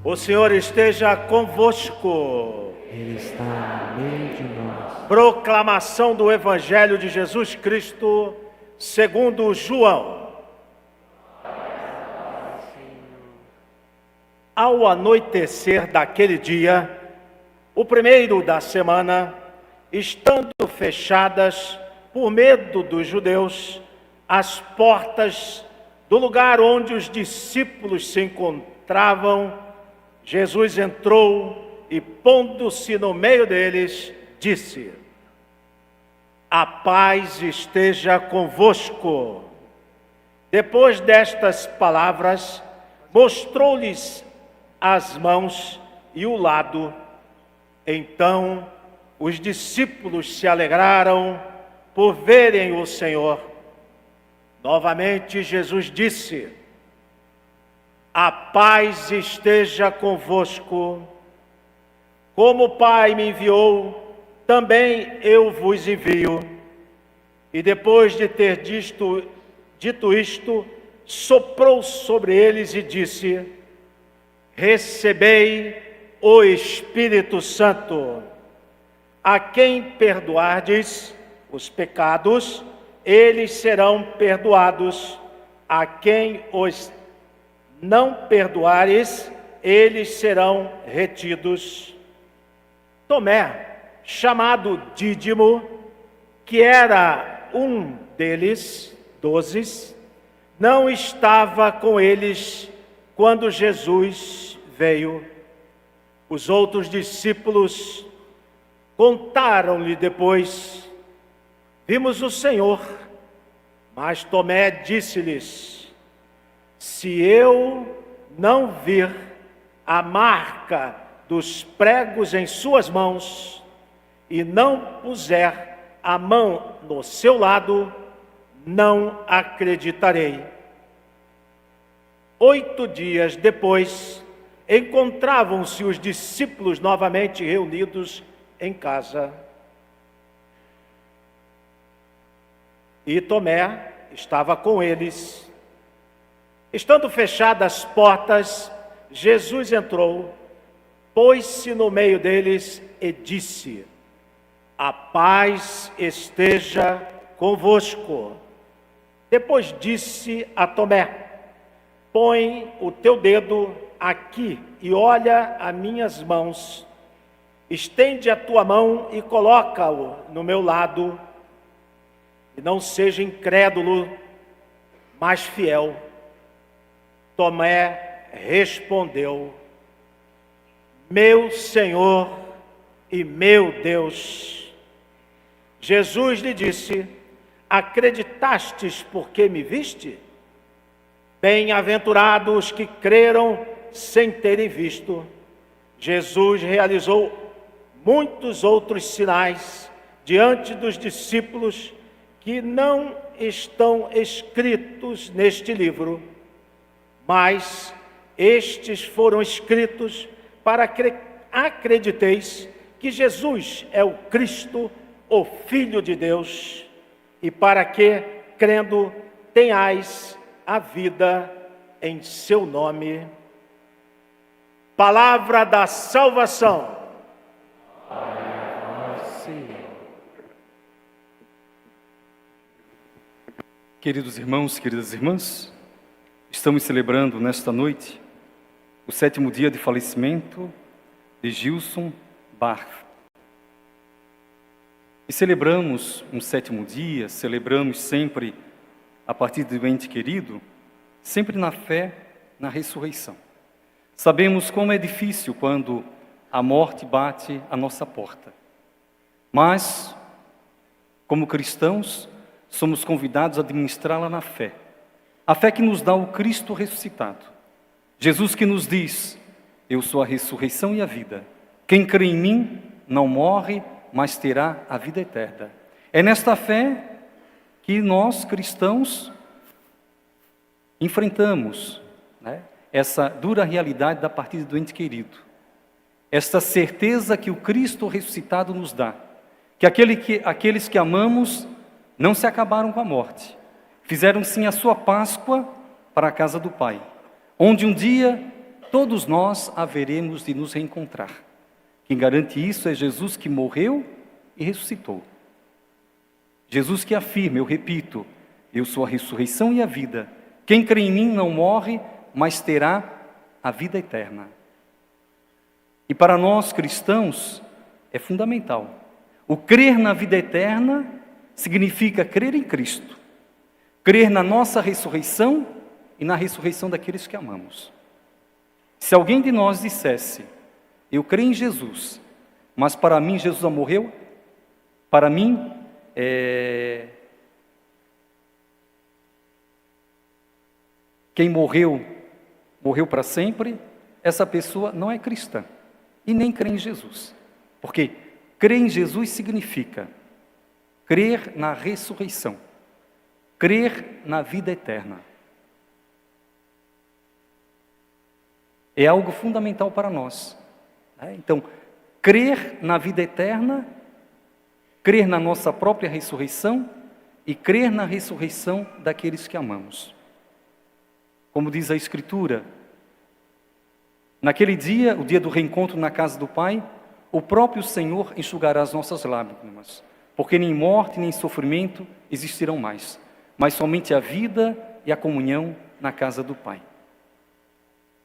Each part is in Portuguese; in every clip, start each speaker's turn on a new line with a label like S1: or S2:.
S1: O Senhor esteja convosco.
S2: Ele está no meio de nós.
S1: Proclamação do Evangelho de Jesus Cristo, segundo João. Ao anoitecer daquele dia, o primeiro da semana, estando fechadas, por medo dos judeus, as portas do lugar onde os discípulos se encontravam, Jesus entrou e, pondo-se no meio deles, disse: A paz esteja convosco. Depois destas palavras, mostrou-lhes as mãos e o lado. Então, os discípulos se alegraram por verem o Senhor. Novamente, Jesus disse: A paz esteja convosco. Como o Pai me enviou, também eu vos envio. E depois de ter dito isto, soprou sobre eles e disse: Recebei o Espírito Santo. A quem perdoardes os pecados, eles serão perdoados. A quem os não perdoares, eles serão retidos. Tomé, chamado Dídimo, que era um deles, 12, não estava com eles quando Jesus veio. Os outros discípulos contaram-lhe depois: Vimos o Senhor. Mas Tomé disse-lhes: Se eu não vir a marca dos pregos em suas mãos, e não puser a mão no seu lado, não acreditarei. 8 dias depois, encontravam-se os discípulos novamente reunidos em casa. E Tomé estava com eles. Estando fechadas as portas, Jesus entrou, pôs-se no meio deles e disse: A paz esteja convosco. Depois disse a Tomé: Põe o teu dedo aqui e olha as minhas mãos. Estende a tua mão e coloca-o no meu lado. E não seja incrédulo, mas fiel. Tomé respondeu: Meu Senhor e meu Deus. Jesus lhe disse: Acreditastes porque me viste? Bem-aventurados os que creram sem terem visto. Jesus realizou muitos outros sinais diante dos discípulos que não estão escritos neste livro, mas estes foram escritos para que acrediteis que Jesus é o Cristo, o Filho de Deus, e para que, crendo, tenhais a vida em seu nome. Palavra da salvação.
S3: Queridos irmãos, queridas irmãs, estamos celebrando nesta noite o 7º dia de falecimento de Gilson Barth. E celebramos um 7º dia, celebramos sempre a partir do ente querido, sempre na fé, na ressurreição. Sabemos como é difícil quando a morte bate à nossa porta. Mas, como cristãos, somos convidados a administrá-la na fé. A fé que nos dá o Cristo ressuscitado. Jesus que nos diz: Eu sou a ressurreição e a vida. Quem crê em mim não morre, mas terá a vida eterna. É nesta fé que nós, cristãos, enfrentamos, essa dura realidade da partida do ente querido. Esta certeza que o Cristo ressuscitado nos dá. Que aqueles que amamos não se acabaram com a morte. Fizeram sim a sua Páscoa para a casa do Pai, onde um dia todos nós haveremos de nos reencontrar. Quem garante isso é Jesus, que morreu e ressuscitou. Jesus que afirma, eu repito, eu sou a ressurreição e a vida. Quem crê em mim não morre, mas terá a vida eterna. E para nós cristãos é fundamental. O crer na vida eterna significa crer em Cristo, crer na nossa ressurreição e na ressurreição daqueles que amamos. Se alguém de nós dissesse, eu creio em Jesus, mas para mim Jesus já morreu, para mim quem morreu, morreu para sempre, essa pessoa não é cristã e nem crê em Jesus. Porque crer em Jesus significa crer na ressurreição, crer na vida eterna. É algo fundamental para nós. Então, crer na vida eterna, crer na nossa própria ressurreição e crer na ressurreição daqueles que amamos. Como diz a Escritura, naquele dia, o dia do reencontro na casa do Pai, o próprio Senhor enxugará as nossas lágrimas, porque nem morte nem sofrimento existirão mais, mas somente a vida e a comunhão na casa do Pai.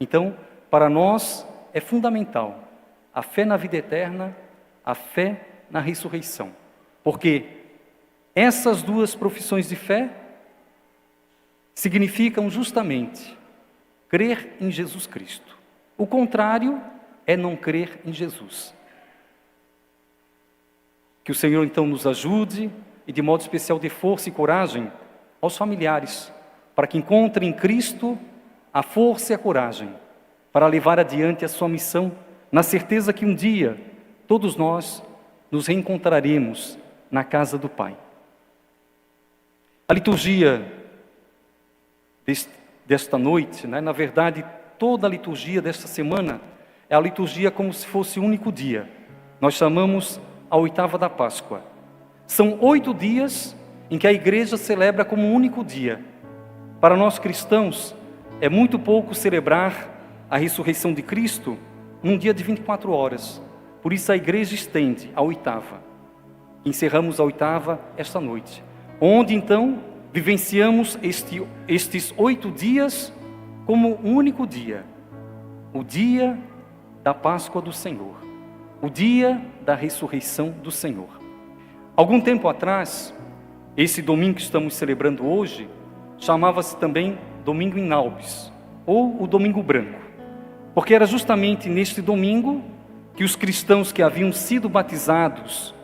S3: Então, para nós é fundamental a fé na vida eterna, a fé na ressurreição, porque essas duas profissões de fé significam justamente crer em Jesus Cristo. O contrário é não crer em Jesus. Que o Senhor então nos ajude e de modo especial dê força e coragem aos familiares, para que encontrem em Cristo a força e a coragem para levar adiante a sua missão, na certeza que um dia todos nós nos reencontraremos na casa do Pai. A liturgia desta noite, na verdade, toda a liturgia desta semana é a liturgia como se fosse um único dia. Nós chamamos a oitava da Páscoa. São 8 dias em que a igreja celebra como um único dia. Para nós cristãos, é muito pouco celebrar a ressurreição de Cristo num dia de 24 horas. Por isso a igreja estende a oitava. Encerramos a oitava esta noite, onde então vivenciamos estes 8 dias como um único dia. O dia da Páscoa do Senhor, o dia da ressurreição do Senhor. Algum tempo atrás, esse domingo que estamos celebrando hoje, chamava-se também Domingo em Naupes, ou o Domingo Branco, porque era justamente neste domingo que os cristãos que haviam sido batizados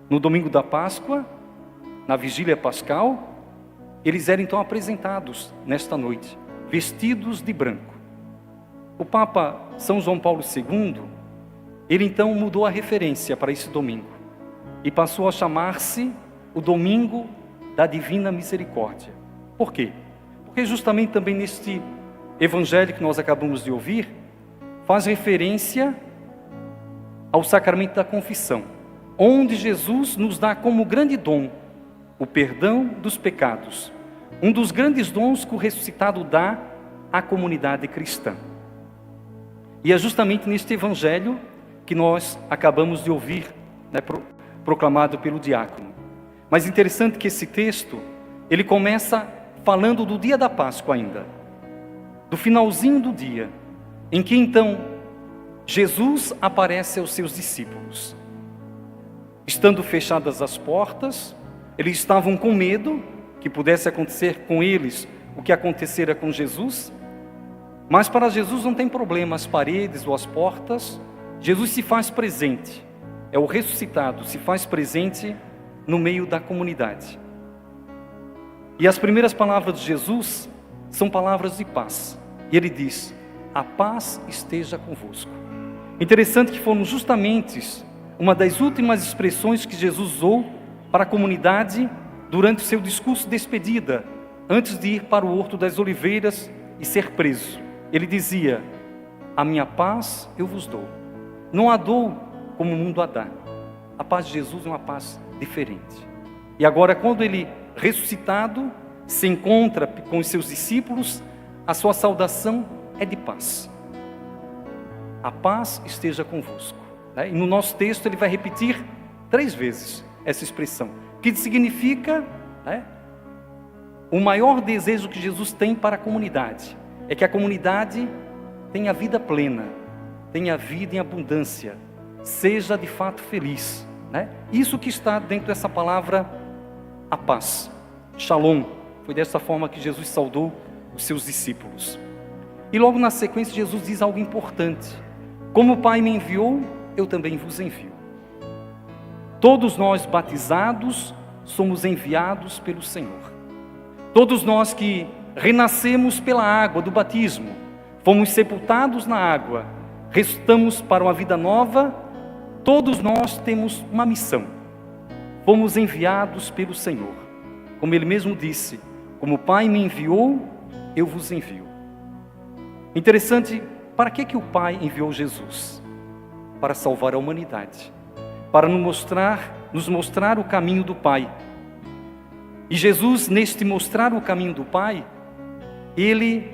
S3: no domingo da Páscoa, na vigília pascal, eles eram então apresentados nesta noite, vestidos de branco. O Papa São João Paulo II, ele então mudou a referência para esse domingo e passou a chamar-se o Domingo da Divina Misericórdia. Por quê? Porque justamente também neste evangelho que nós acabamos de ouvir, faz referência ao sacramento da confissão, onde Jesus nos dá como grande dom o perdão dos pecados, um dos grandes dons que o ressuscitado dá à comunidade cristã. E é justamente neste evangelho que nós acabamos de ouvir, proclamado pelo diácono. Mas interessante que esse texto, ele começa falando do dia da Páscoa ainda, do finalzinho do dia, em que então Jesus aparece aos seus discípulos. Estando fechadas as portas, eles estavam com medo que pudesse acontecer com eles o que acontecera com Jesus, mas para Jesus não tem problema as paredes ou as portas. Jesus se faz presente, é o ressuscitado, se faz presente no meio da comunidade. E as primeiras palavras de Jesus são palavras de paz, e ele diz: a paz esteja convosco. Interessante que foram justamente uma das últimas expressões que Jesus usou para a comunidade durante o seu discurso de despedida, antes de ir para o Horto das Oliveiras e ser preso. Ele dizia: a minha paz eu vos dou, não a dou como o mundo a dá. A paz de Jesus é uma paz diferente. E agora, quando ele, ressuscitado, se encontra com os seus discípulos, a sua saudação é de paz. a paz esteja convosco. E no nosso texto ele vai repetir 3 vezes essa expressão, que significa, o maior desejo que Jesus tem para a comunidade é que a comunidade tenha vida plena, tenha vida em abundância, seja de fato feliz. Isso que está dentro dessa palavra, a paz, Shalom. Foi dessa forma que Jesus saudou os seus discípulos. E logo na sequência Jesus diz algo importante: como o Pai me enviou, eu também vos envio. Todos nós batizados somos enviados pelo Senhor. Todos nós que renascemos pela água do batismo, fomos sepultados na água, ressuscitamos para uma vida nova, todos nós temos uma missão. Fomos enviados pelo Senhor. Como Ele mesmo disse, como o Pai me enviou, eu vos envio. Interessante, para que o Pai enviou Jesus? Para salvar a humanidade, para nos mostrar o caminho do Pai. E Jesus, neste mostrar o caminho do Pai, Ele,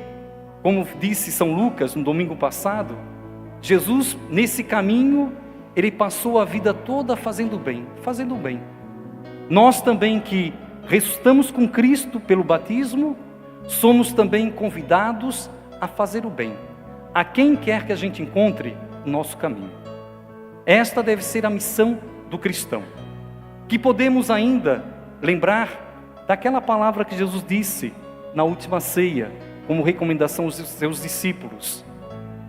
S3: como disse São Lucas no domingo passado, Jesus, nesse caminho, Ele passou a vida toda fazendo bem, fazendo bem. Nós também que ressuscitamos com Cristo pelo batismo, somos também convidados a fazer o bem, a quem quer que a gente encontre no nosso caminho. Esta deve ser a missão do cristão, que podemos ainda lembrar daquela palavra que Jesus disse na última ceia, como recomendação aos seus discípulos.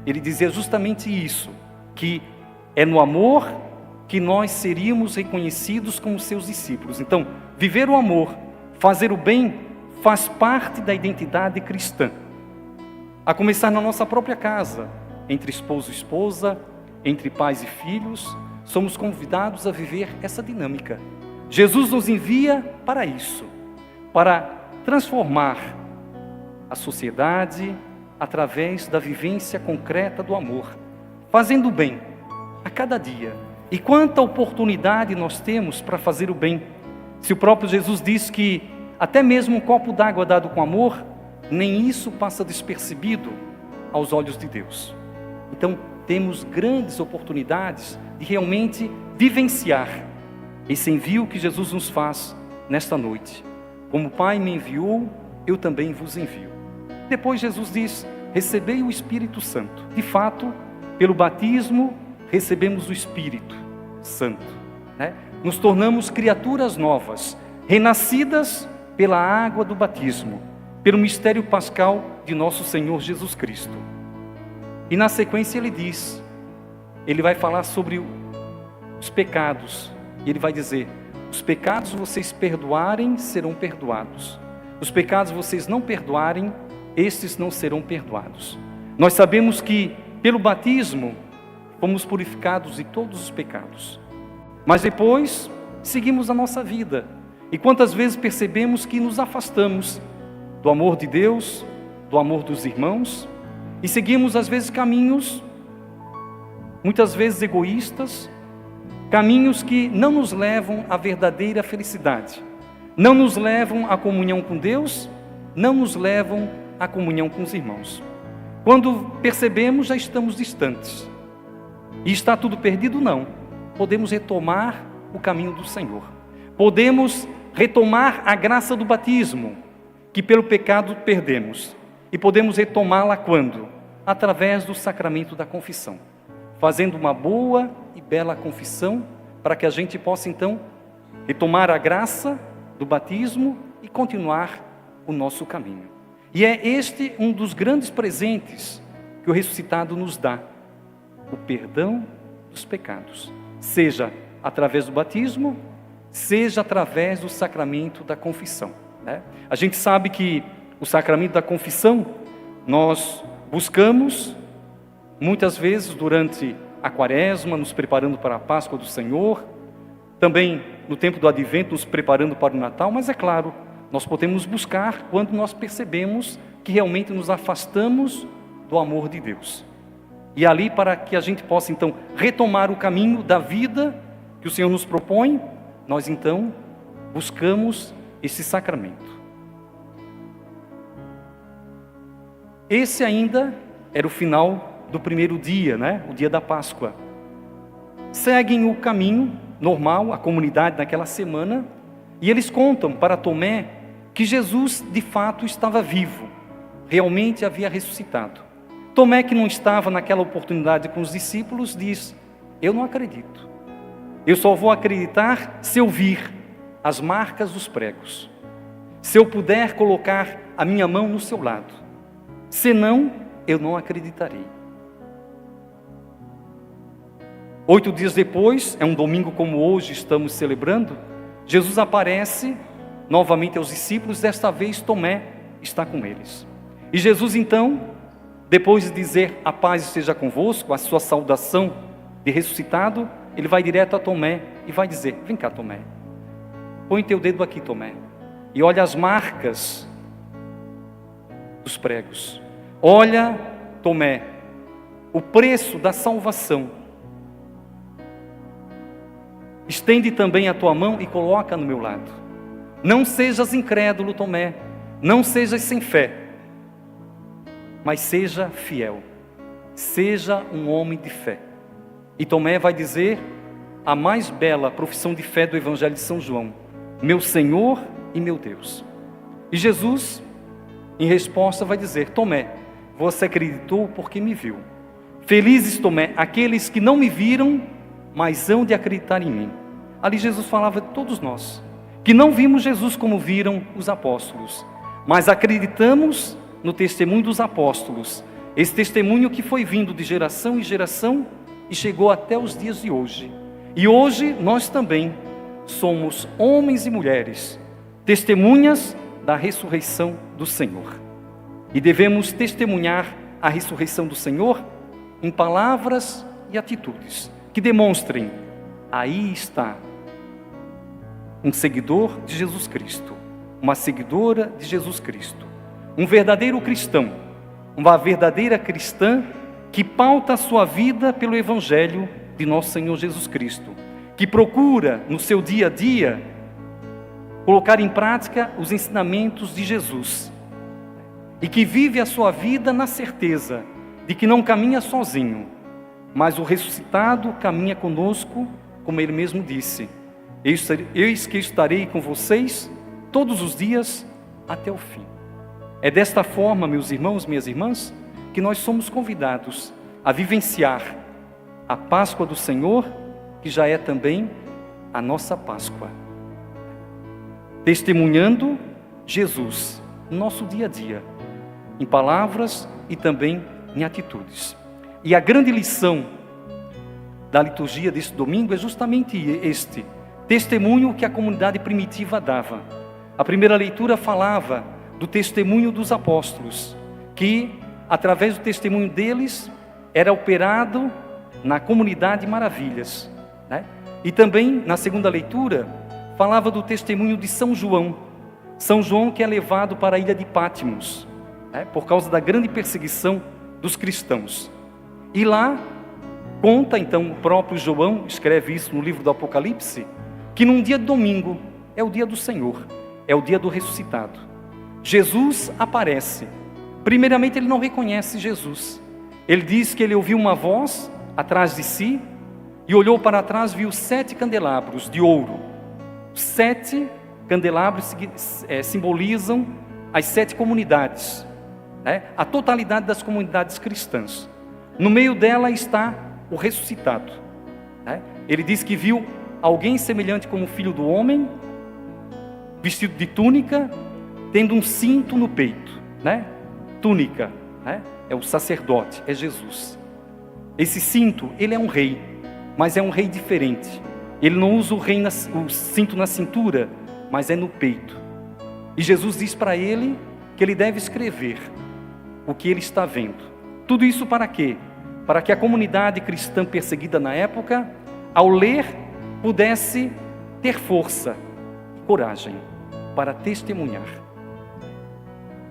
S3: Ele dizia justamente isso, que é no amor que nós seríamos reconhecidos como seus discípulos. Então, viver o amor, fazer o bem, faz parte da identidade cristã. A começar na nossa própria casa, entre esposo e esposa, entre pais e filhos, somos convidados a viver essa dinâmica. Jesus nos envia para isso, para transformar a sociedade através da vivência concreta do amor, fazendo o bem a cada dia. E quanta oportunidade nós temos para fazer o bem. Se o próprio Jesus diz que até mesmo um copo d'água dado com amor, nem isso passa despercebido aos olhos de Deus. Então, temos grandes oportunidades de realmente vivenciar esse envio que Jesus nos faz nesta noite. Como o Pai me enviou, eu também vos envio. Depois Jesus diz: recebei o Espírito Santo. De fato, pelo batismo, recebemos o Espírito Santo, Nos tornamos criaturas novas, renascidas pela água do batismo, pelo mistério pascal de nosso Senhor Jesus Cristo. E na sequência ele vai falar sobre os pecados, e ele vai dizer: os pecados vocês perdoarem, serão perdoados. Os pecados vocês não perdoarem, estes não serão perdoados. Nós sabemos que pelo batismo fomos purificados de todos os pecados. Mas depois seguimos a nossa vida. E quantas vezes percebemos que nos afastamos do amor de Deus, do amor dos irmãos, e seguimos às vezes caminhos, muitas vezes egoístas, caminhos que não nos levam à verdadeira felicidade, não nos levam à comunhão com Deus, não nos levam à comunhão com os irmãos. Quando percebemos, já estamos distantes. E está tudo perdido? Não. Podemos retomar o caminho do Senhor. Podemos retomar a graça do batismo, que pelo pecado perdemos. E podemos retomá-la quando? Através do sacramento da confissão. Fazendo uma boa e bela confissão, para que a gente possa então retomar a graça do batismo e continuar o nosso caminho. E é este um dos grandes presentes que o ressuscitado nos dá: o perdão dos pecados, seja através do batismo, seja através do sacramento da confissão. A gente sabe que o sacramento da confissão nós buscamos muitas vezes durante a Quaresma, nos preparando para a Páscoa do Senhor, também no tempo do Advento, nos preparando para o Natal, mas é claro, nós podemos buscar quando nós percebemos que realmente nos afastamos do amor de Deus. E ali, para que a gente possa então retomar o caminho da vida que o Senhor nos propõe, nós então buscamos esse sacramento. Esse ainda era o final do primeiro dia, né? O dia da Páscoa. Seguem o caminho normal, a comunidade naquela semana, e eles contam para Tomé que Jesus de fato estava vivo, realmente havia ressuscitado. Tomé, que não estava naquela oportunidade com os discípulos, diz: eu não acredito. Eu só vou acreditar se eu vir as marcas dos pregos, se eu puder colocar a minha mão no seu lado. Senão, eu não acreditarei. 8 dias depois, é um domingo como hoje estamos celebrando, Jesus aparece novamente aos discípulos, desta vez Tomé está com eles. E Jesus então, depois de dizer a paz esteja convosco, a sua saudação de ressuscitado, ele vai direto a Tomé e vai dizer: vem cá, Tomé, põe teu dedo aqui, Tomé, e olha as marcas dos pregos. Olha, Tomé, o preço da salvação. Estende também a tua mão e coloca no meu lado. Não sejas incrédulo, Tomé, não sejas sem fé, mas seja fiel, seja um homem de fé. E Tomé vai dizer a mais bela profissão de fé do Evangelho de São João: meu Senhor e meu Deus. E Jesus, em resposta, vai dizer: Tomé, você acreditou porque me viu. Felizes, Tomé, aqueles que não me viram, mas hão de acreditar em mim. Ali Jesus falava de todos nós, que não vimos Jesus como viram os apóstolos, mas acreditamos no testemunho dos apóstolos, esse testemunho que foi vindo de geração em geração e chegou até os dias de hoje. E hoje nós também somos homens e mulheres, testemunhas da ressurreição do Senhor. E devemos testemunhar a ressurreição do Senhor em palavras e atitudes que demonstrem: aí está um seguidor de Jesus Cristo, uma seguidora de Jesus Cristo, um verdadeiro cristão, uma verdadeira cristã que pauta a sua vida pelo Evangelho de nosso Senhor Jesus Cristo, que procura no seu dia a dia colocar em prática os ensinamentos de Jesus e que vive a sua vida na certeza de que não caminha sozinho, mas o ressuscitado caminha conosco, como ele mesmo disse: eis que estarei com vocês todos os dias até o fim. É desta forma, meus irmãos, minhas irmãs, que nós somos convidados a vivenciar a Páscoa do Senhor, que já é também a nossa Páscoa, testemunhando Jesus no nosso dia a dia, em palavras e também em atitudes. E a grande lição da liturgia deste domingo é justamente este testemunho que a comunidade primitiva dava. A primeira leitura falava do testemunho dos apóstolos, que através do testemunho deles era operado na comunidade maravilhas, né? E também na segunda leitura falava do testemunho de São João, que é levado para a ilha de Patmos, né? Por causa da grande perseguição dos cristãos. E lá conta então, o próprio João escreve isso no livro do Apocalipse, que num dia de domingo é o dia do Senhor, é o dia do ressuscitado. Jesus aparece. Primeiramente ele não reconhece Jesus. Ele diz que ele ouviu uma voz atrás de si e olhou para trás, viu 7 candelabros de ouro. 7 candelabros simbolizam as 7 comunidades, né? A totalidade das comunidades cristãs. No meio dela está o ressuscitado, né? Ele diz que viu alguém semelhante como o Filho do Homem, vestido de túnica, tendo um cinto no peito, né? Túnica, né? É o sacerdote, é Jesus. Esse cinto, ele é um rei, mas é um rei diferente. Ele não usa o cinto na cintura, mas é no peito. E Jesus diz para ele que ele deve escrever o que ele está vendo. Tudo isso para quê? Para que a comunidade cristã perseguida na época, ao ler, pudesse ter força e coragem para testemunhar.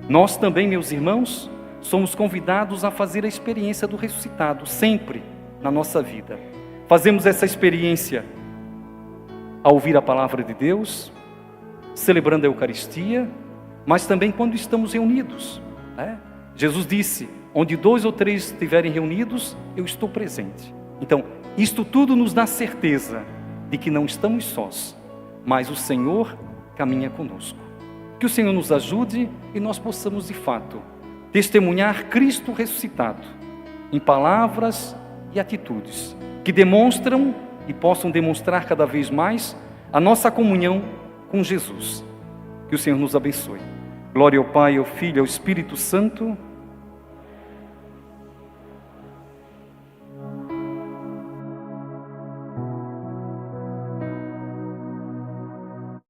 S3: Nós também, meus irmãos, somos convidados a fazer a experiência do ressuscitado, sempre na nossa vida. Fazemos essa experiência ao ouvir a palavra de Deus, celebrando a Eucaristia, mas também quando estamos reunidos, né? Jesus disse: onde 2 ou 3 estiverem reunidos, eu estou presente. Então, isto tudo nos dá certeza de que não estamos sós, mas o Senhor caminha conosco. Que o Senhor nos ajude e nós possamos, de fato, testemunhar Cristo ressuscitado, em palavras e atitudes, que demonstram e possam demonstrar cada vez mais a nossa comunhão com Jesus. Que o Senhor nos abençoe. Glória ao Pai, ao Filho e ao Espírito Santo,